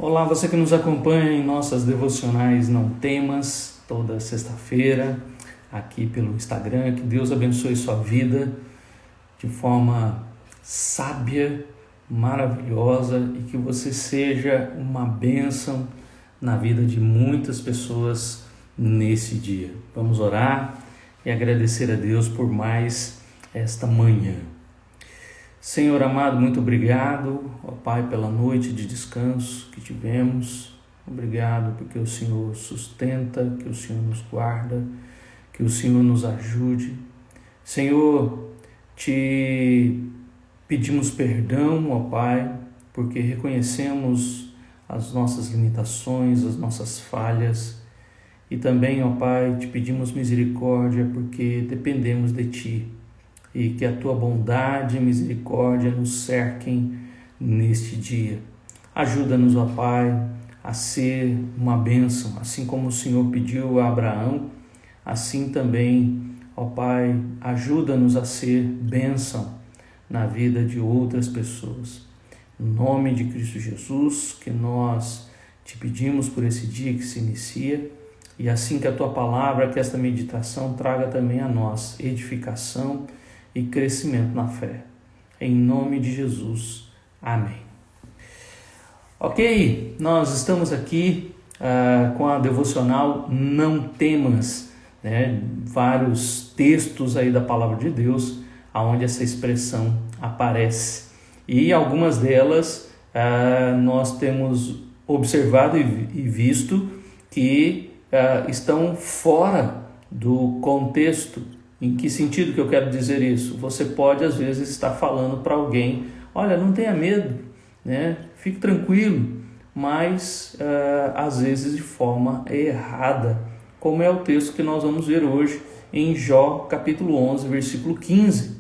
Olá, você que nos acompanha em nossas devocionais Não Temas, toda sexta-feira, aqui pelo Instagram. Que Deus abençoe sua vida de forma sábia, maravilhosa e que você seja uma bênção na vida de muitas pessoas nesse dia. Vamos orar e agradecer a Deus por mais esta manhã. Senhor amado, muito obrigado, ó Pai, pela noite de descanso que tivemos. Obrigado porque o Senhor sustenta, que o Senhor nos guarda, que o Senhor nos ajude. Senhor, te pedimos perdão, ó Pai, porque reconhecemos as nossas limitações, as nossas falhas. E também, ó Pai, te pedimos misericórdia porque dependemos de Ti. E que a Tua bondade e misericórdia nos cerquem neste dia. Ajuda-nos, ó Pai, a ser uma bênção, assim como o Senhor pediu a Abraão, assim também, ó Pai, ajuda-nos a ser bênção na vida de outras pessoas. Em nome de Cristo Jesus, que nós te pedimos por esse dia que se inicia, e assim que a Tua palavra, que esta meditação traga também a nós edificação e crescimento na fé. Em nome de Jesus. Amém. Ok, nós estamos aqui com a devocional Não Temas, né? Vários textos aí da palavra de Deus, onde essa expressão aparece. E algumas delas nós temos observado e visto que estão fora do contexto. Em que sentido que eu quero dizer isso? Você pode, às vezes, estar falando para alguém, olha, não tenha medo, né? Fique tranquilo, mas, às vezes, de forma errada, como é o texto que nós vamos ver hoje em Jó, capítulo 11, versículo 15.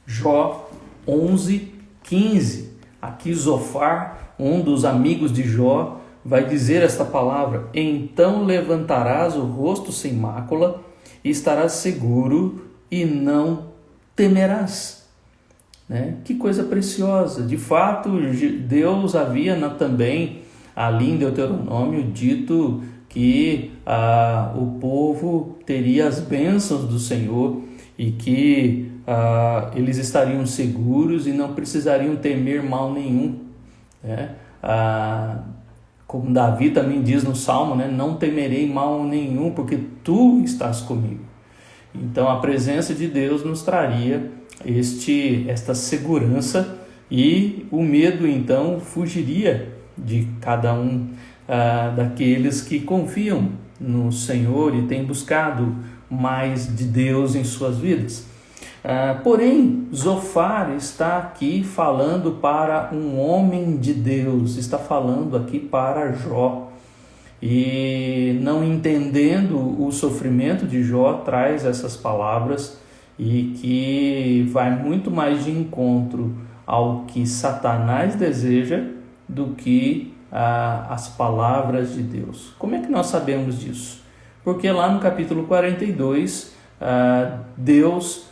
Jó 11, 15. Aqui Zofar, um dos amigos de Jó, vai dizer esta palavra: então levantarás o rosto sem mácula, e estarás seguro e não temerás. Né? Que coisa preciosa! De fato, Deus havia também, ali em Deuteronômio, dito que o povo teria as bênçãos do Senhor e que eles estariam seguros e não precisariam temer mal nenhum. Né? Como Davi também diz no Salmo, né? Não temerei mal nenhum, porque Tu estás comigo. Então a presença de Deus nos traria esta segurança e o medo então fugiria de cada um daqueles que confiam no Senhor e têm buscado mais de Deus em suas vidas. Porém, Zofar está aqui falando para um homem de Deus, está falando aqui para Jó. E não entendendo o sofrimento de Jó, traz essas palavras e que vai muito mais de encontro ao que Satanás deseja do que as palavras de Deus. Como é que nós sabemos disso? Porque lá no capítulo 42, Deus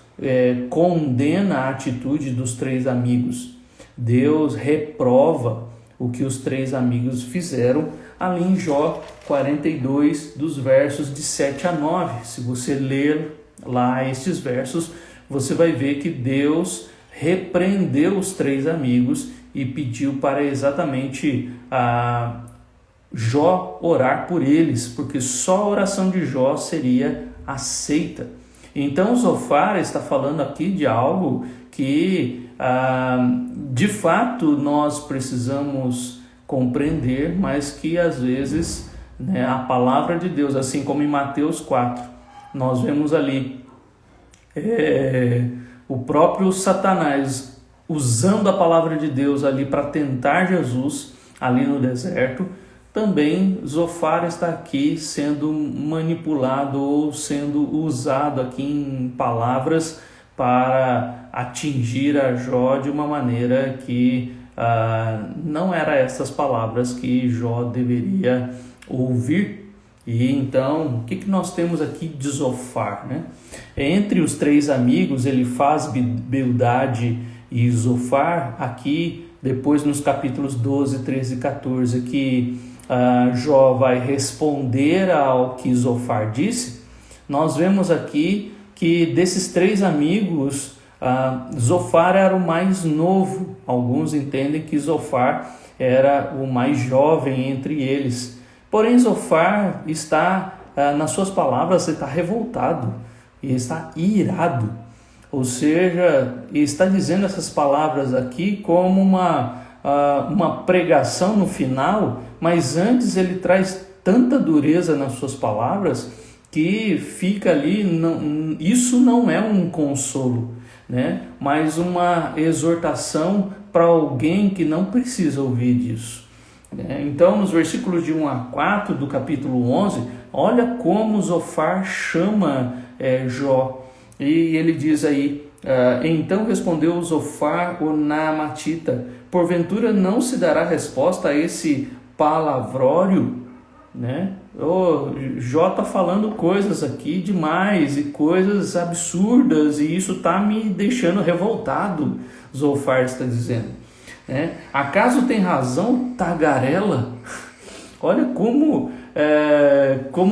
condena a atitude dos três amigos. Deus reprova o que os três amigos fizeram ali em Jó 42, dos versos de 7 a 9. Se você ler lá estes versos, você vai ver que Deus repreendeu os três amigos e pediu para exatamente Jó orar por eles, porque só a oração de Jó seria aceita. Então Zofar está falando aqui de algo que de fato nós precisamos compreender, mas que às vezes, né, a palavra de Deus, assim como em Mateus 4, nós vemos ali o próprio Satanás usando a palavra de Deus ali para tentar Jesus ali no deserto. Também Zofar está aqui sendo manipulado ou sendo usado aqui em palavras para atingir a Jó de uma maneira que não era essas palavras que Jó deveria ouvir. E então, o que nós temos aqui de Zofar, né? Entre os três amigos, ele faz Bildade e Zofar. Aqui depois nos capítulos 12, 13 e 14, que Jó vai responder ao que Zofar disse, nós vemos aqui que desses 3 amigos, Zofar era o mais novo. Alguns entendem que Zofar era o mais jovem entre eles. Porém, Zofar está, nas suas palavras, está revoltado e está irado. Ou seja, está dizendo essas palavras aqui como uma pregação no final, mas antes ele traz tanta dureza nas suas palavras que fica ali, isso não é um consolo, né? Mas uma exortação para alguém que não precisa ouvir disso. Então, nos versículos de 1 a 4 do capítulo 11, olha como Zofar chama Jó. E ele diz aí, então respondeu Zofar o Naamatita, porventura não se dará resposta a esse palavrório? Né? Jó está falando coisas aqui demais e coisas absurdas, e isso está me deixando revoltado, Zofar está dizendo. Acaso tem razão tagarela? Olha como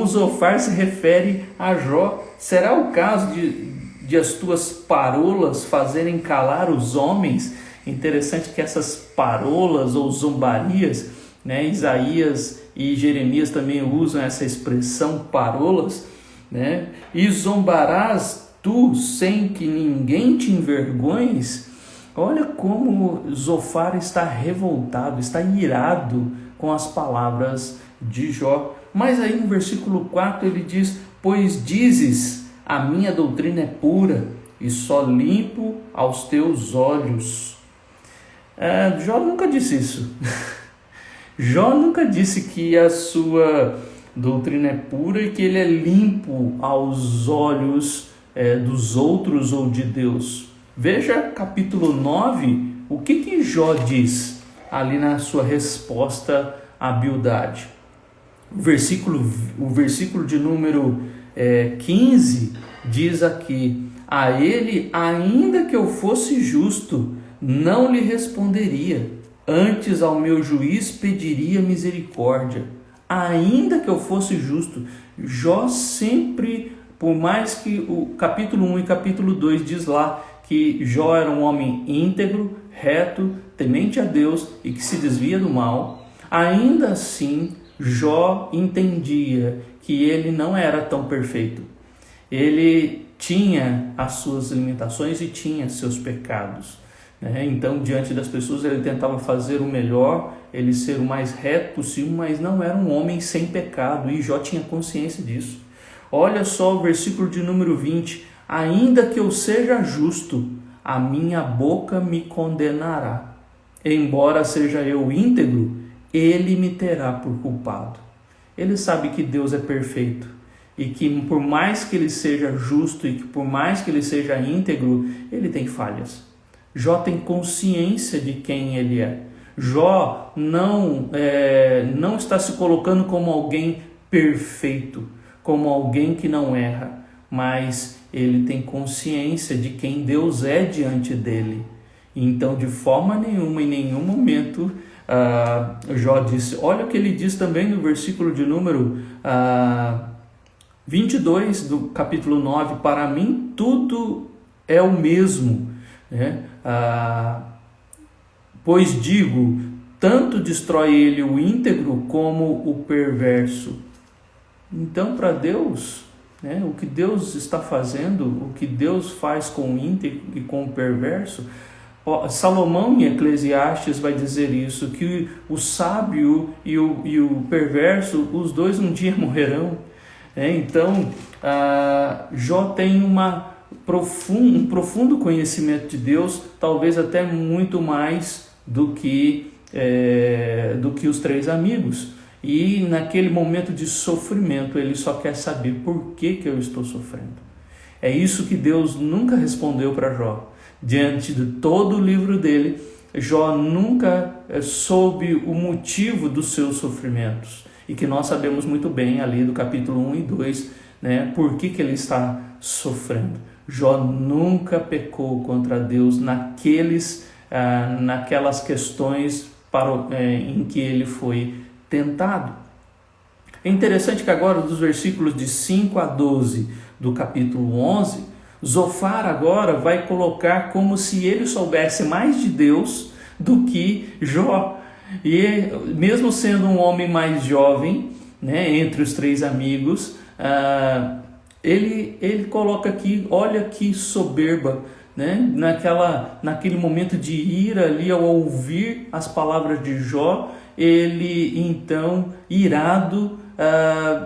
Zofar se refere a Jó. Será o caso de as tuas parolas fazerem calar os homens? Interessante que essas parolas ou zombarias, Isaías e Jeremias também usam essa expressão parolas, e zombarás tu sem que ninguém te envergonhes? Olha como Zofar está revoltado, está irado com as palavras de Jó. Mas aí no versículo 4 ele diz, pois dizes, a minha doutrina é pura e só limpo aos teus olhos. Jó nunca disse isso. Jó nunca disse que a sua doutrina é pura e que ele é limpo aos olhos dos outros ou de Deus. Veja capítulo 9, o que Jó diz ali na sua resposta a Bildade. O versículo de número 15 diz aqui, a ele, ainda que eu fosse justo, não lhe responderia, antes ao meu juiz pediria misericórdia. Ainda que eu fosse justo, Jó sempre, por mais que o capítulo 1 e capítulo 2 diz lá que Jó era um homem íntegro, reto, temente a Deus e que se desvia do mal, ainda assim Jó entendia que ele não era tão perfeito. Ele tinha as suas limitações e tinha seus pecados. Então, diante das pessoas, ele tentava fazer o melhor, ele ser o mais reto possível, mas não era um homem sem pecado, e Jó tinha consciência disso. Olha só o versículo de número 20, ainda que eu seja justo, a minha boca me condenará. Embora seja eu íntegro, ele me terá por culpado. Ele sabe que Deus é perfeito e que por mais que ele seja justo e que por mais que ele seja íntegro, ele tem falhas. Jó tem consciência de quem ele é. Jó não está se colocando como alguém perfeito, como alguém que não erra, mas ele tem consciência de quem Deus é diante dele. Então, de forma nenhuma, em nenhum momento, Jó disse, olha o que ele diz também no versículo de número 22 do capítulo 9, para mim tudo é o mesmo, pois digo, tanto destrói ele o íntegro como o perverso. Então, para Deus, o que Deus está fazendo, o que Deus faz com o íntegro e com o perverso, Salomão em Eclesiastes vai dizer isso, que o sábio e o perverso, os dois um dia morrerão. Então, Jó tem um profundo conhecimento de Deus, talvez até muito mais do que os 3 amigos. E naquele momento de sofrimento, ele só quer saber por que eu estou sofrendo. É isso que Deus nunca respondeu para Jó. Diante de todo o livro dele, Jó nunca soube o motivo dos seus sofrimentos. E que nós sabemos muito bem ali do capítulo 1 e 2, por que ele está sofrendo. Jó nunca pecou contra Deus naqueles naquelas questões em que ele foi tentado. É interessante que agora, dos versículos de 5 a 12 do capítulo 11, Zofar agora vai colocar como se ele soubesse mais de Deus do que Jó. E mesmo sendo um homem mais jovem, né, entre os três amigos, ele coloca aqui, olha que soberba, né, naquele momento de ira ali, ao ouvir as palavras de Jó, ele então, irado,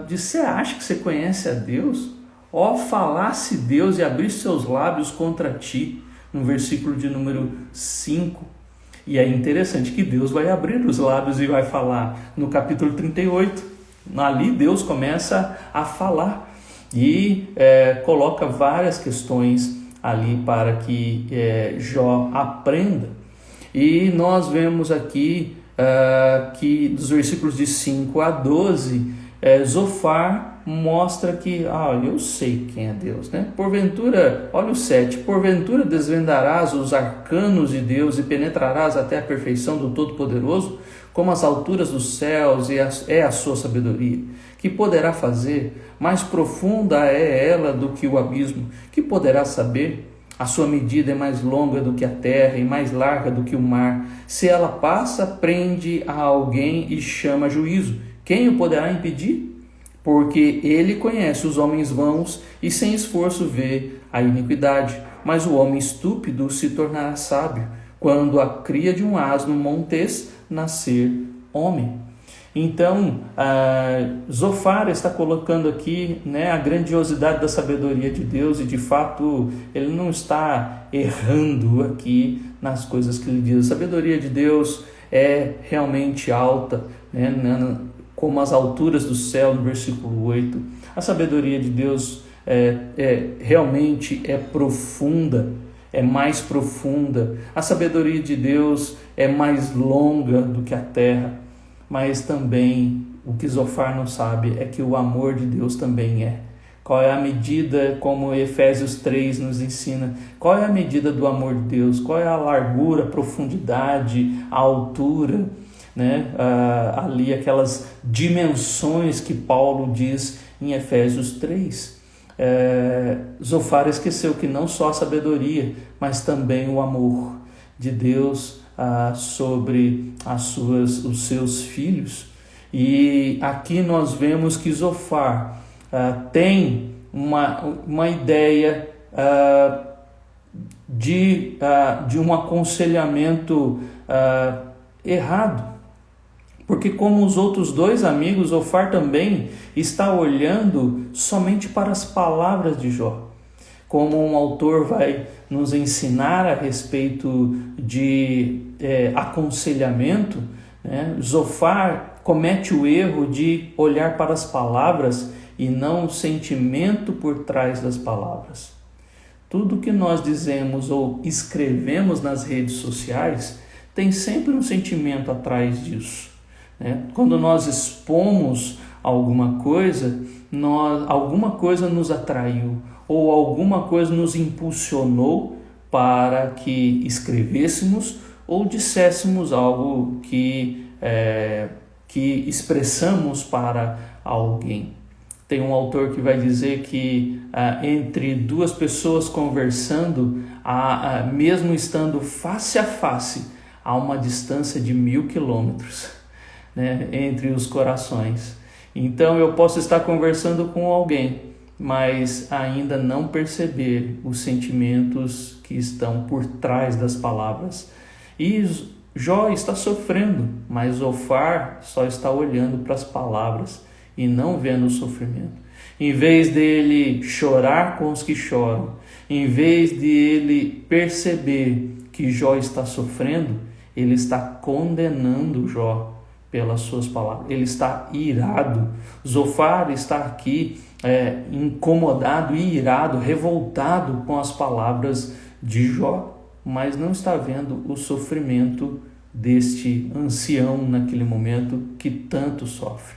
diz: você acha que você conhece a Deus? Ó, falasse Deus e abrisse seus lábios contra ti, no versículo de número 5. E é interessante que Deus vai abrir os lábios e vai falar no capítulo 38. Ali Deus começa a falar e coloca várias questões ali para que Jó aprenda. E nós vemos aqui que dos versículos de 5 a 12, Zofar mostra que, eu sei quem é Deus, né? Porventura, olha o 7, porventura desvendarás os arcanos de Deus e penetrarás até a perfeição do Todo-Poderoso, como as alturas dos céus é a sua sabedoria. Que poderá fazer? Mais profunda é ela do que o abismo. Que poderá saber? A sua medida é mais longa do que a terra e mais larga do que o mar. Se ela passa, prende a alguém e chama a juízo. Quem o poderá impedir? Porque ele conhece os homens vãos e sem esforço vê a iniquidade. Mas o homem estúpido se tornará sábio quando a cria de um asno montês nascer homem. Então, Zofar está colocando aqui, né, a grandiosidade da sabedoria de Deus, e de fato ele não está errando aqui nas coisas que ele diz. A sabedoria de Deus é realmente alta, né, como as alturas do céu, no versículo 8. A sabedoria de Deus realmente é profunda, é mais profunda. A sabedoria de Deus é mais longa do que a terra. Mas também o que Zofar não sabe é que o amor de Deus também é. Qual é a medida, como Efésios 3 nos ensina, qual é a medida do amor de Deus? Qual é a largura, a profundidade, a altura, né? Ali aquelas dimensões que Paulo diz em Efésios 3. Zofar esqueceu que não só a sabedoria, mas também o amor de Deus sobre os seus filhos. E aqui nós vemos que Zofar tem uma ideia de um aconselhamento errado, porque como os outros dois amigos, Zofar também está olhando somente para as palavras de Jó. Como um autor vai nos ensinar a respeito de aconselhamento, né? Zofar comete o erro de olhar para as palavras e não o sentimento por trás das palavras. Tudo que nós dizemos ou escrevemos nas redes sociais tem sempre um sentimento atrás disso, né? Quando nós expomos alguma coisa nos atraiu, ou alguma coisa nos impulsionou para que escrevêssemos ou disséssemos algo que expressamos para alguém. Tem um autor que vai dizer que entre duas pessoas conversando, mesmo estando face a face, há uma distância de 1000 quilômetros, né, entre os corações. Então eu posso estar conversando com alguém, mas ainda não perceber os sentimentos que estão por trás das palavras. E Jó está sofrendo, mas Zofar só está olhando para as palavras e não vendo o sofrimento. Em vez dele chorar com os que choram, em vez de ele perceber que Jó está sofrendo, ele está condenando Jó pelas suas palavras. Ele está irado. Zofar está aqui incomodado e irado, revoltado com as palavras de Jó, mas não está vendo o sofrimento deste ancião naquele momento que tanto sofre.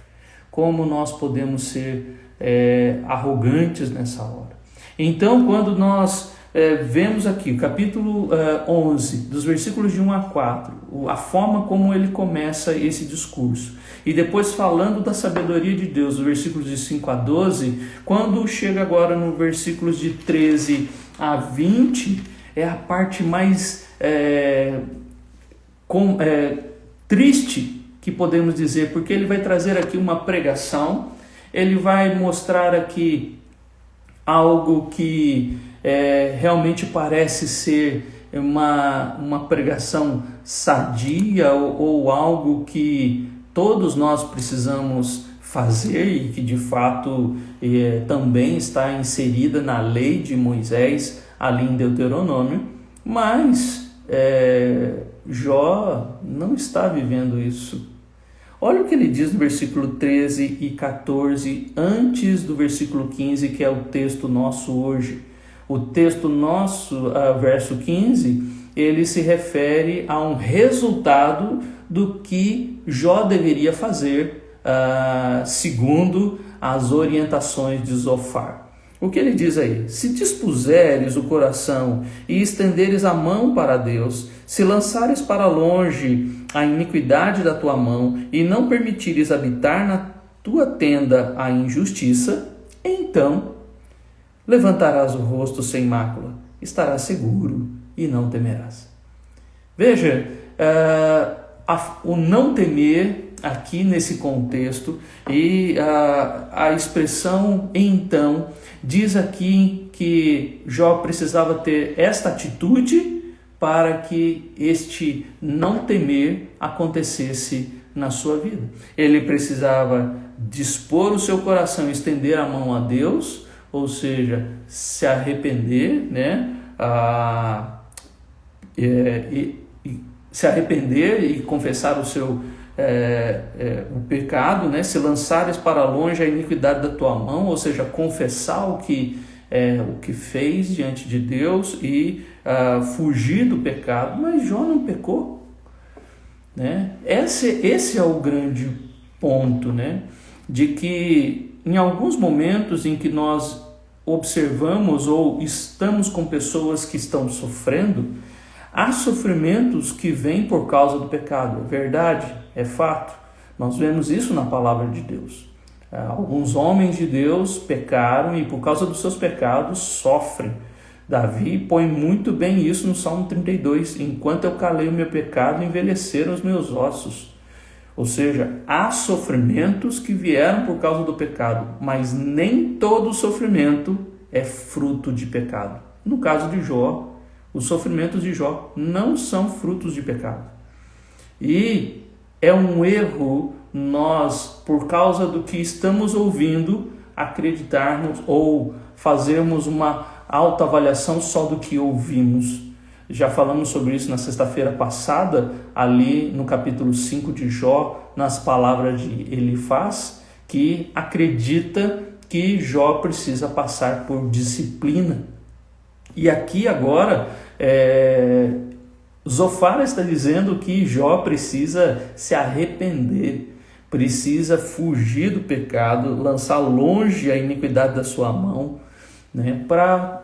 Como nós podemos ser arrogantes nessa hora? Então, quando nós vemos aqui o capítulo 11, dos versículos de 1 a 4, a forma como ele começa esse discurso. E depois falando da sabedoria de Deus, dos versículos de 5 a 12, quando chega agora no versículos de 13 a 20, é a parte mais triste que podemos dizer, porque ele vai trazer aqui uma pregação, ele vai mostrar aqui algo que realmente parece ser uma pregação sadia ou algo que todos nós precisamos fazer e que de fato também está inserida na lei de Moisés, ali em Deuteronômio, mas Jó não está vivendo isso. Olha o que ele diz no versículo 13 e 14, antes do versículo 15, que é o texto nosso hoje. O texto nosso, verso 15, ele se refere a um resultado do que Jó deveria fazer, segundo as orientações de Zofar. O que ele diz aí? Se dispuseres o coração e estenderes a mão para Deus, se lançares para longe a iniquidade da tua mão e não permitires habitar na tua tenda a injustiça, então levantarás o rosto sem mácula, estarás seguro e não temerás. Veja, o não temer aqui nesse contexto e a expressão então diz aqui que Jó precisava ter esta atitude para que este não temer acontecesse na sua vida. Ele precisava dispor o seu coração, estender a mão a Deus, ou seja, se arrepender, se arrepender e confessar o seu o pecado, se lançares para longe a iniquidade da tua mão, ou seja, confessar o que fez diante de Deus e fugir do pecado. Mas Jó não pecou, Esse é o grande ponto, de que em alguns momentos em que nós observamos ou estamos com pessoas que estão sofrendo, há sofrimentos que vêm por causa do pecado. É verdade, é fato. Nós vemos isso na palavra de Deus. Alguns homens de Deus pecaram e por causa dos seus pecados sofrem. Davi põe muito bem isso no Salmo 32. Enquanto eu calei o meu pecado, envelheceram os meus ossos. Ou seja, há sofrimentos que vieram por causa do pecado, mas nem todo sofrimento é fruto de pecado. No caso de Jó, os sofrimentos de Jó não são frutos de pecado. E é um erro nós, por causa do que estamos ouvindo, acreditarmos ou fazermos uma autoavaliação só do que ouvimos. Já falamos sobre isso na sexta-feira passada, ali no capítulo 5 de Jó, nas palavras de Elifaz, que acredita que Jó precisa passar por disciplina. E aqui agora, Zofar está dizendo que Jó precisa se arrepender, precisa fugir do pecado, lançar longe a iniquidade da sua mão,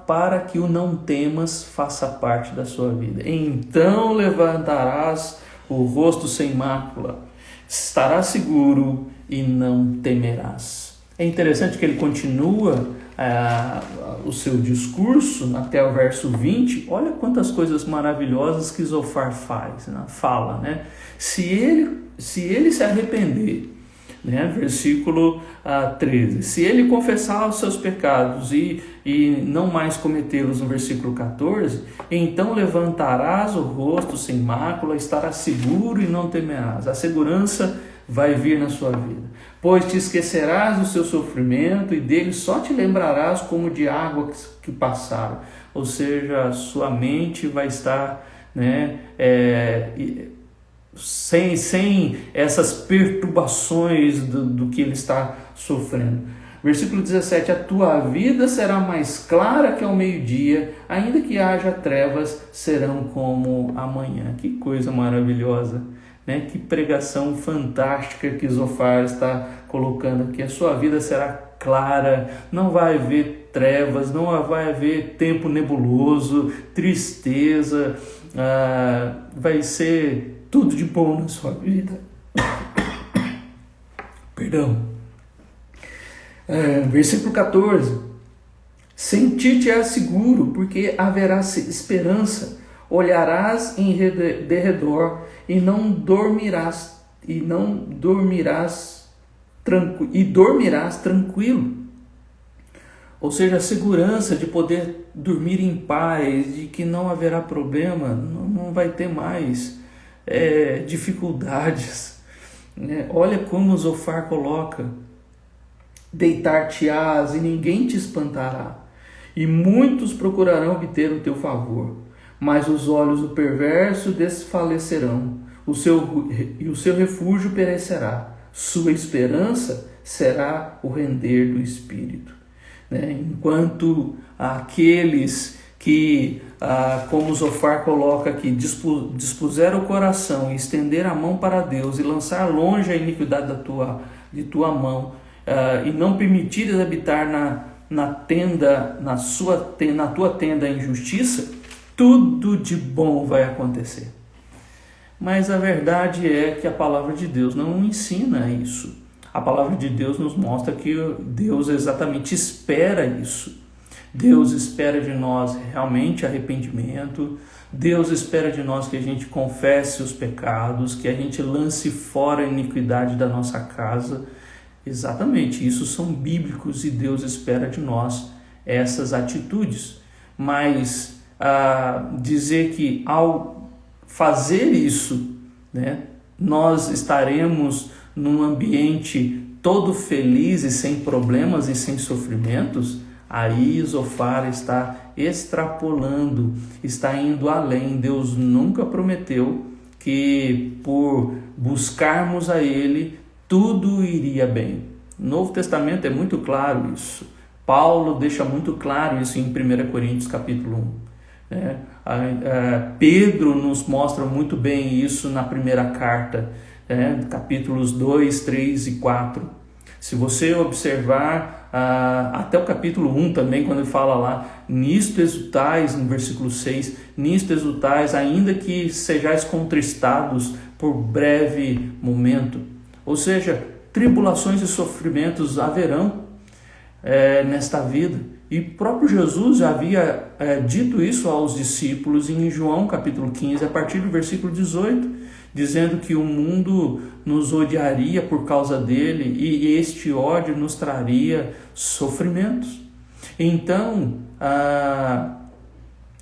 para que o não temas faça parte da sua vida. Então levantarás o rosto sem mácula, estarás seguro e não temerás. É interessante que ele continua o seu discurso até o verso 20. Olha quantas coisas maravilhosas que Zofar fala. Se ele se arrepender, versículo 13, se ele confessar os seus pecados e não mais cometê-los, no versículo 14, então levantarás o rosto sem mácula, estarás seguro e não temerás. A segurança vai vir na sua vida, pois te esquecerás do seu sofrimento e dele só te lembrarás como de água que passaram. Ou seja, sua mente vai estar sem essas perturbações do que ele está sofrendo. Versículo 17, a tua vida será mais clara que ao meio-dia, ainda que haja trevas, serão como amanhã. Que coisa maravilhosa, Que pregação fantástica que Zofar está colocando aqui. A sua vida será clara, não vai haver trevas, não vai haver tempo nebuloso, tristeza, vai ser tudo de bom na sua vida. Perdão. Versículo 14. Sentir-te-ás seguro, porque haverá esperança. Olharás em derredor e dormirás tranquilo. Ou seja, a segurança de poder dormir em paz, de que não haverá problema, não vai ter mais dificuldades. Olha como Zofar coloca: deitar-te-ás e ninguém te espantará, e muitos procurarão obter o teu favor, mas os olhos do perverso desfalecerão, e o seu refúgio perecerá, sua esperança será o render do espírito. Enquanto aqueles que, como Zofar coloca aqui, dispuseram o coração e estender a mão para Deus e lançar longe a iniquidade de tua mão, e não permitires habitar na tua tenda a injustiça, tudo de bom vai acontecer. Mas a verdade é que a palavra de Deus não ensina isso. A palavra de Deus nos mostra que Deus exatamente espera isso. Deus espera de nós realmente arrependimento. Deus espera de nós que a gente confesse os pecados, que a gente lance fora a iniquidade da nossa casa. Exatamente, isso são bíblicos e Deus espera de nós essas atitudes. Mas dizer que ao fazer isso, nós estaremos num ambiente todo feliz e sem problemas e sem sofrimentos, aí Zofar está extrapolando, está indo além. Deus nunca prometeu que por buscarmos a Ele tudo iria bem. No Novo Testamento é muito claro isso. Paulo deixa muito claro isso em 1 Coríntios capítulo 1. Pedro nos mostra muito bem isso na primeira carta, capítulos 2, 3 e 4. Se você observar até o capítulo 1 também, quando ele fala lá, nisto exultais, no versículo 6, nisto exultais, ainda que sejais contristados por breve momento. Ou seja, tribulações e sofrimentos haverão nesta vida. E próprio Jesus já havia dito isso aos discípulos em João capítulo 15, a partir do versículo 18, dizendo que o mundo nos odiaria por causa dele e este ódio nos traria sofrimentos. Então,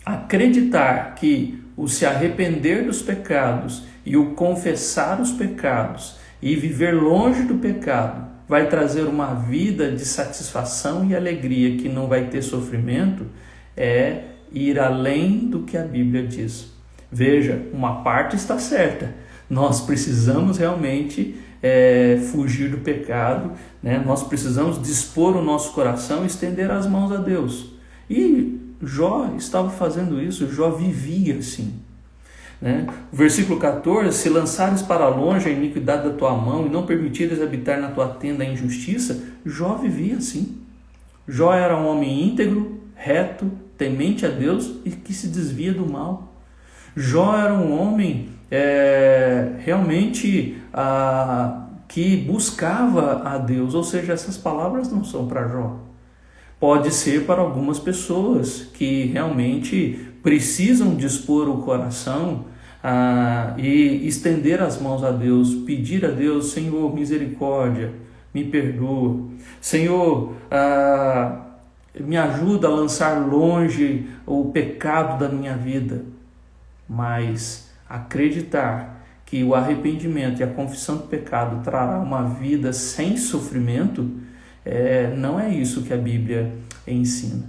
acreditar que o se arrepender dos pecados e o confessar os pecados e viver longe do pecado vai trazer uma vida de satisfação e alegria que não vai ter sofrimento, é ir além do que a Bíblia diz. Veja, uma parte está certa. Nós precisamos realmente fugir do pecado, Nós precisamos dispor o nosso coração e estender as mãos a Deus. E Jó estava fazendo isso, Jó vivia assim. O versículo 14, se lançares para longe a iniquidade da tua mão e não permitires habitar na tua tenda a injustiça, Jó vivia assim. Jó era um homem íntegro, reto, temente a Deus e que se desvia do mal. Jó era um homem realmente que buscava a Deus, ou seja, essas palavras não são para Jó. Pode ser para algumas pessoas que realmente precisam dispor o coração e estender as mãos a Deus, pedir a Deus: Senhor, misericórdia, me perdoa. Senhor, me ajuda a lançar longe o pecado da minha vida. Mas acreditar que o arrependimento e a confissão do pecado trará uma vida sem sofrimento, não é isso que a Bíblia ensina.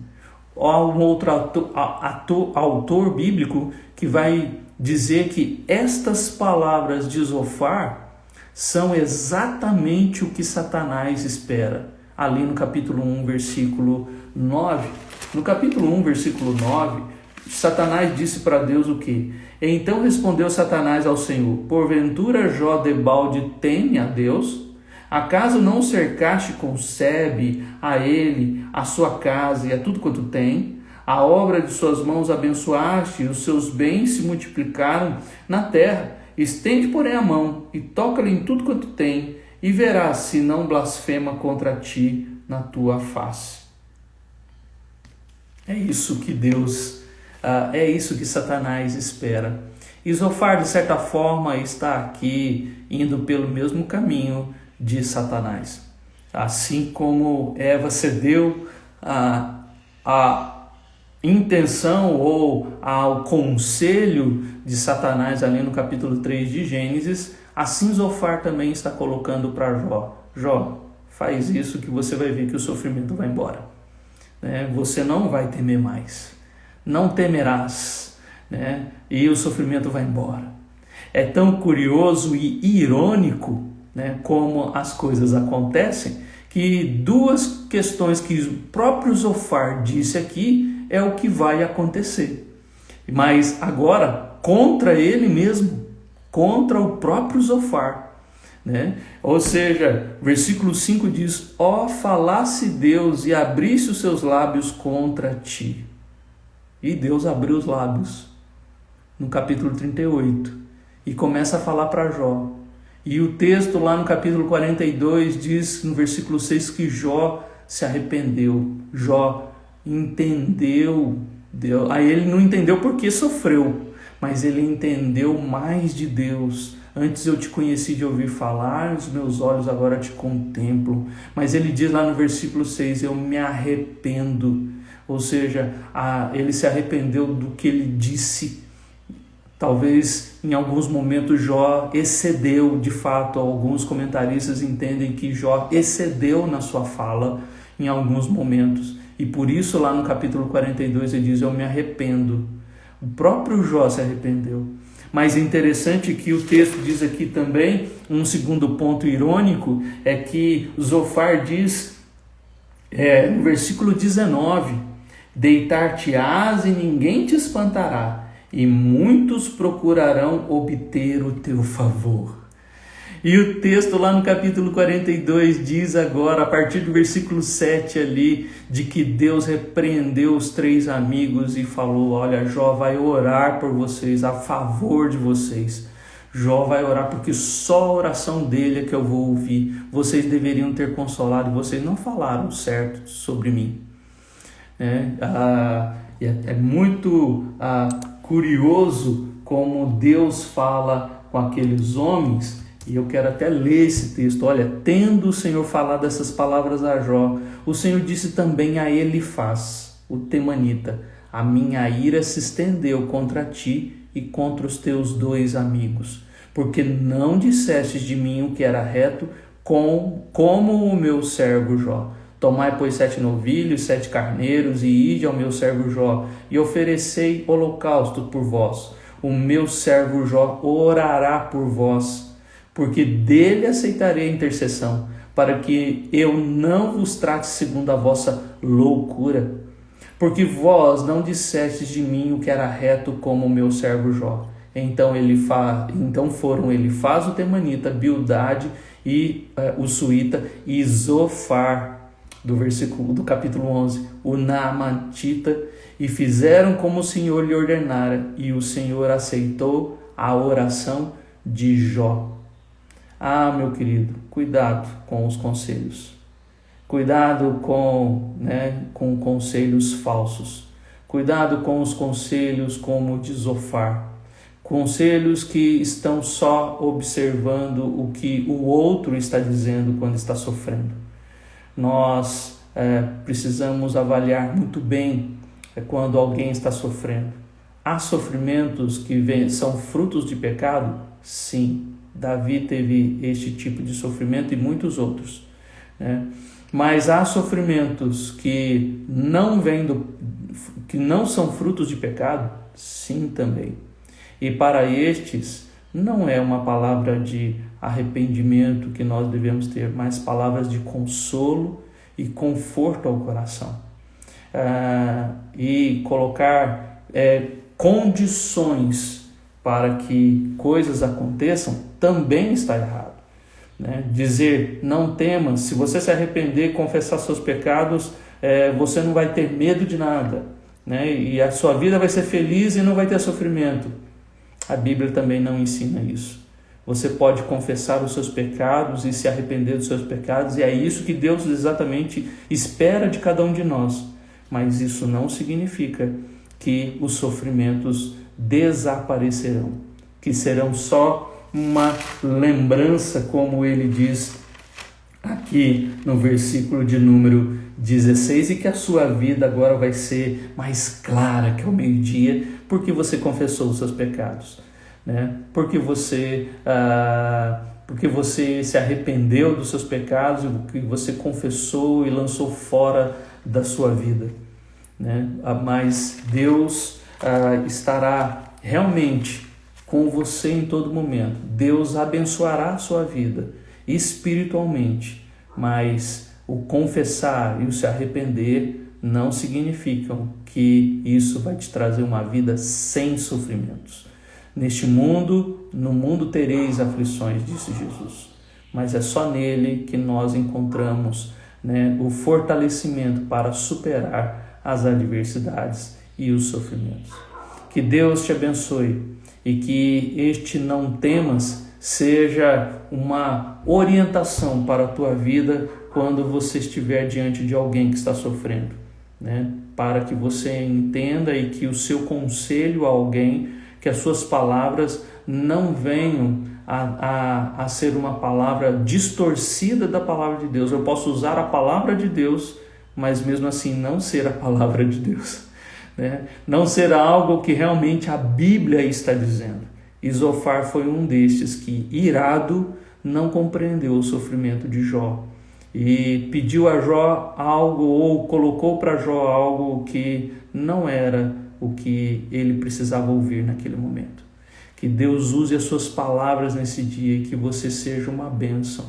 Há um outro autor bíblico que vai dizer que estas palavras de Zofar são exatamente o que Satanás espera. Ali no capítulo 1, versículo 9. No capítulo 1, versículo 9, Satanás disse para Deus o quê? Então respondeu Satanás ao Senhor: porventura Jó debalde teme a Deus? Acaso não o cercaste com sebe a ele, a sua casa e a tudo quanto tem? A obra de suas mãos abençoaste, e os seus bens se multiplicaram na terra. Estende, porém, a mão e toca-lhe em tudo quanto tem, e verás se não blasfema contra ti na tua face. É isso que Deus, é isso que Satanás espera. E Zofar, de certa forma, está aqui indo pelo mesmo caminho de Satanás. Assim como Eva cedeu a intenção ou ao conselho de Satanás ali no capítulo 3 de Gênesis, assim Zofar também está colocando para Jó. Jó, faz isso que você vai ver que o sofrimento vai embora. Você não vai temer mais. Não temerás. E o sofrimento vai embora. É tão curioso e irônico, como as coisas acontecem, que duas questões que o próprio Zofar disse aqui é o que vai acontecer. Mas agora, contra ele mesmo, contra o próprio Zofar. Ou seja, versículo 5 diz: ó, falasse Deus e abrisse os seus lábios contra ti. E Deus abriu os lábios no capítulo 38 e começa a falar para Jó. E o texto lá no capítulo 42 diz no versículo 6 que Jó se arrependeu. Jó entendeu Deus. Aí ele não entendeu porque sofreu, mas ele entendeu mais de Deus. Antes eu te conheci de ouvir falar, os meus olhos agora te contemplam. Mas ele diz lá no versículo 6, eu me arrependo. Ou seja, ele se arrependeu do que ele disse. Talvez em alguns momentos Jó excedeu, de fato, alguns comentaristas entendem que Jó excedeu na sua fala em alguns momentos. E por isso lá no capítulo 42 ele diz, eu me arrependo. O próprio Jó se arrependeu. Mas é interessante que o texto diz aqui também, um segundo ponto irônico, é que Zofar diz, no versículo 19, deitar-te-ás e ninguém te espantará, e muitos procurarão obter o teu favor. E o texto lá no capítulo 42 diz agora, a partir do versículo 7 ali, de que Deus repreendeu os 3 amigos e falou, olha, Jó vai orar por vocês, a favor de vocês. Jó vai orar porque só a oração dele é que eu vou ouvir. Vocês deveriam ter consolado, vocês não falaram certo sobre mim. É muito curioso como Deus fala com aqueles homens. E eu quero até ler esse texto. Olha, tendo o Senhor falado essas palavras a Jó, o Senhor disse também a Elifaz, o temanita, a minha ira se estendeu contra ti e contra os teus 2 amigos, porque não dissestes de mim o que era reto, como o meu servo Jó. Tomai, pois, 7 novilhos, 7 carneiros, e ide ao meu servo Jó, e oferecei holocausto por vós. O meu servo Jó orará por vós, porque dele aceitarei a intercessão, para que eu não vos trate segundo a vossa loucura. Porque vós não dissestes de mim o que era reto como o meu servo Jó. Então foram Elifaz o temanita, Bildade e o suíta, e Zofar, do capítulo 11, o naamatita, e fizeram como o Senhor lhe ordenara, e o Senhor aceitou a oração de Jó. Ah, meu querido, cuidado com os conselhos. Cuidado com conselhos falsos. Cuidado com os conselhos como o de Zofar. Conselhos que estão só observando o que o outro está dizendo quando está sofrendo. Nós precisamos avaliar muito bem quando alguém está sofrendo. Há sofrimentos que são frutos de pecado? Sim. Davi teve este tipo de sofrimento e muitos outros. Mas há sofrimentos que não são frutos de pecado? Sim, também. E para estes, não é uma palavra de arrependimento que nós devemos ter, mas palavras de consolo e conforto ao coração. E colocar condições para que coisas aconteçam também está errado. né? Dizer não temas, se você se arrepender e confessar seus pecados, você não vai ter medo de nada, né? E a sua vida vai ser feliz e não vai ter sofrimento. A Bíblia também não ensina isso. Você pode confessar os seus pecados e se arrepender dos seus pecados, e é isso que Deus exatamente espera de cada um de nós. Mas isso não significa que os sofrimentos desaparecerão, que serão só uma lembrança, como ele diz aqui no versículo de número 16, e que a sua vida agora vai ser mais clara que ao meio-dia, porque você confessou os seus pecados, né? Porque você se arrependeu dos seus pecados, porque você confessou e lançou fora da sua vida, né? Mas Deus estará realmente com você em todo momento. Deus abençoará a sua vida espiritualmente, mas o confessar e o se arrepender não significam que isso vai te trazer uma vida sem sofrimentos. No mundo tereis aflições, disse Jesus, mas é só nele que nós encontramos, né, o fortalecimento para superar as adversidades e os sofrimentos. Que Deus te abençoe e que este não temas seja uma orientação para a tua vida quando você estiver diante de alguém que está sofrendo, né? Para que você entenda e que o seu conselho a alguém, que as suas palavras não venham a ser uma palavra distorcida da palavra de Deus. Eu posso usar a palavra de Deus, mas mesmo assim não ser a palavra de Deus, né? Não ser algo que realmente a Bíblia está dizendo. Isofar foi um destes que, irado, não compreendeu o sofrimento de Jó e pediu a Jó algo, ou colocou para Jó algo que não era o que ele precisava ouvir naquele momento. Que Deus use as suas palavras nesse dia e que você seja uma bênção,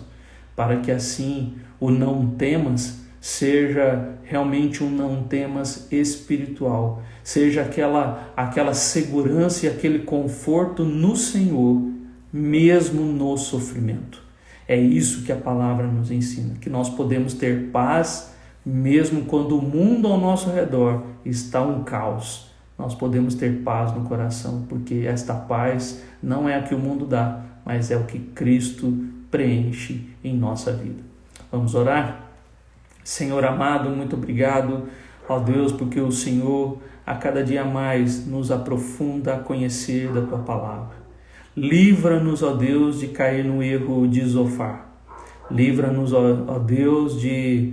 para que assim o não temas seja realmente um não temas espiritual, seja aquela segurança e aquele conforto no Senhor, mesmo no sofrimento. É isso que a palavra nos ensina, que nós podemos ter paz mesmo quando o mundo ao nosso redor está um caos. Nós podemos ter paz no coração, porque esta paz não é a que o mundo dá, mas é o que Cristo preenche em nossa vida. Vamos orar? Senhor amado, muito obrigado, ó Deus, porque o Senhor a cada dia mais nos aprofunda a conhecer da Tua palavra. Livra-nos, ó Deus, de cair no erro de Isofar. Livra-nos, ó Deus, de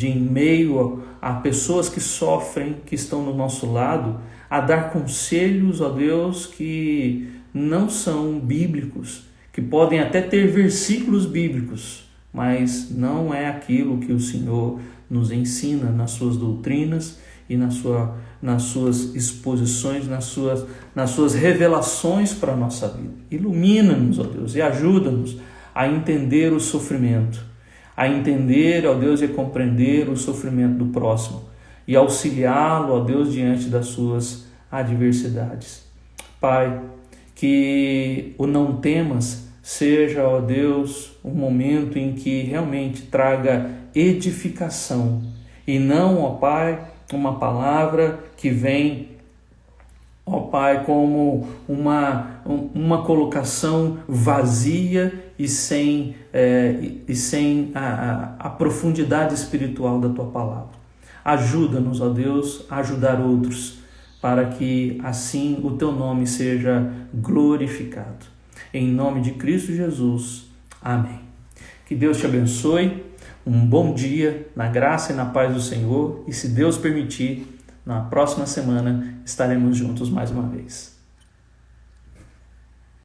em meio a pessoas que sofrem, que estão do nosso lado, a dar conselhos, ó Deus, que não são bíblicos, que podem até ter versículos bíblicos, mas não é aquilo que o Senhor nos ensina nas suas doutrinas e nas suas exposições, nas suas revelações para a nossa vida. Ilumina-nos, ó Deus, e ajuda-nos a entender o sofrimento, a entender, ó Deus, e compreender o sofrimento do próximo e auxiliá-lo, ó Deus, diante das suas adversidades. Pai, que o não temas seja, ó Deus, um momento em que realmente traga edificação e não, ó Pai, uma palavra que vem, ó Pai, como uma colocação vazia e sem a profundidade espiritual da Tua palavra. Ajuda-nos, ó Deus, a ajudar outros, para que assim o Teu nome seja glorificado. Em nome de Cristo Jesus. Amém. Que Deus te abençoe. Um bom dia, na graça e na paz do Senhor. E se Deus permitir, na próxima semana estaremos juntos mais uma vez.